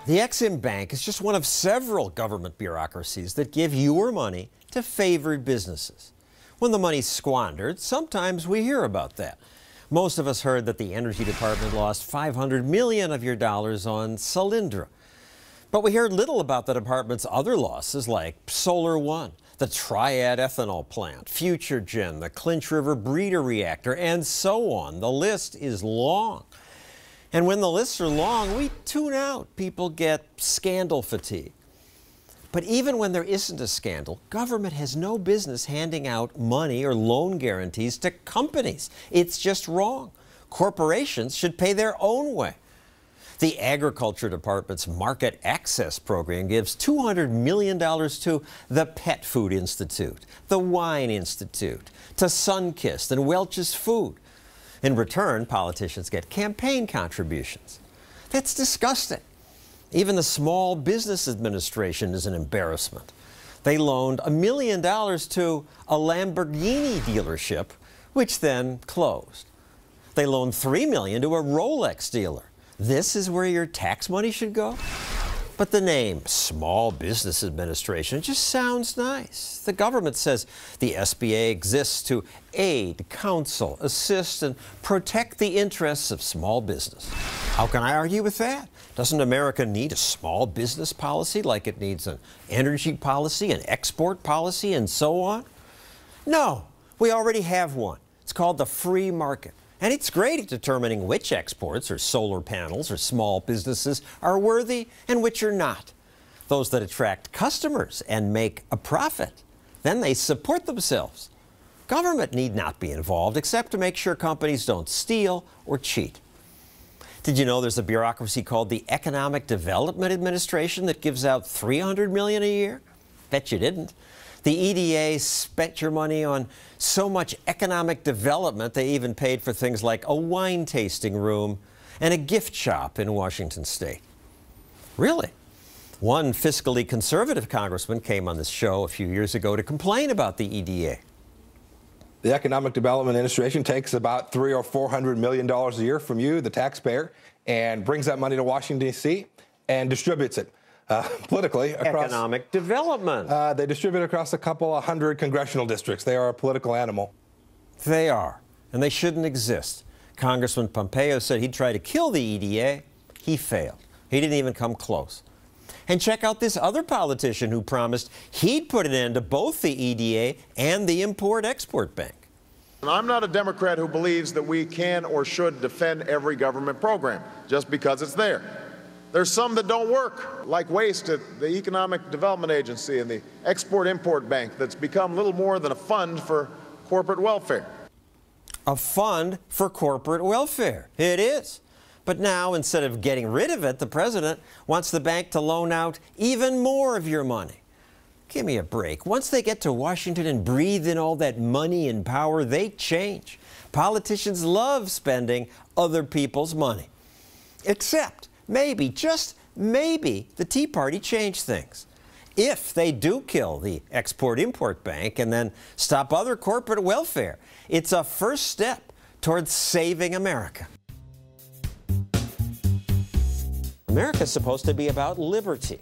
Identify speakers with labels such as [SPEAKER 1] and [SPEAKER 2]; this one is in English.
[SPEAKER 1] The Ex-Im Bank is just one of several government bureaucracies that give your money to favored businesses. When the money's squandered, sometimes we hear about that. Most of us heard that the Energy Department lost $500 million of your dollars on Solyndra. But we heard little about the department's other losses like Solar One, the Triad ethanol plant, FutureGen, the Clinch River breeder reactor, and so on. The list is long. And when the lists are long, we tune out. People get scandal fatigue. But even when there isn't a scandal, government has no business handing out money or loan guarantees to companies. It's just wrong. Corporations should pay their own way. The Agriculture Department's Market Access Program gives $200 million to the Pet Food Institute, the Wine Institute, to Sunkist and Welch's Food. In return, politicians get campaign contributions. That's disgusting. Even the Small Business Administration is an embarrassment. They loaned $1 million to a Lamborghini dealership, which then closed. They loaned $3 million to a Rolex dealer. This is where your tax money should go? But the name Small Business Administration just sounds nice. The government says the SBA exists to aid, counsel, assist, and protect the interests of small business. How can I argue with that? Doesn't America need a small business policy like it needs an energy policy, an export policy, and so on? No, we already have one. It's called the free market. And it's great at determining which exports or solar panels or small businesses are worthy and which are not. Those that attract customers and make a profit, then they support themselves. Government need not be involved except to make sure companies don't steal or cheat. Did you know there's a bureaucracy called the Economic Development Administration that gives out $300 million a year? Bet you didn't. The EDA spent your money on so much economic development they even paid for things like a wine tasting room and a gift shop in Washington State. Really? One fiscally conservative congressman came on this show a few years ago to complain about the EDA.
[SPEAKER 2] The Economic Development Administration takes about $300 or $400 million a year from you, the taxpayer, and brings that money to Washington, D.C. and distributes it. Politically across
[SPEAKER 1] economic development.
[SPEAKER 2] They distribute across a couple of hundred congressional districts. They are a political animal.
[SPEAKER 1] They are, and they shouldn't exist. Congressman Pompeo said he'd try to kill the EDA. He failed. He didn't even come close. And check out this other politician who promised he'd put an end to both the EDA and the Import-Export Bank.
[SPEAKER 3] I'm not a Democrat who believes that we can or should defend every government program just because it's there. There's some that don't work, like waste at the Economic Development Agency and the Export-Import Bank that's become little more than a fund for corporate welfare.
[SPEAKER 1] A fund for corporate welfare. It is. But now, instead of getting rid of it, the president wants the bank to loan out even more of your money. Give me a break. Once they get to Washington and breathe in all that money and power, they change. Politicians love spending other people's money. Except maybe, just maybe, the Tea Party changed things. If they do kill the Export-Import Bank and then stop other corporate welfare, it's a first step towards saving America. America's supposed to be about liberty.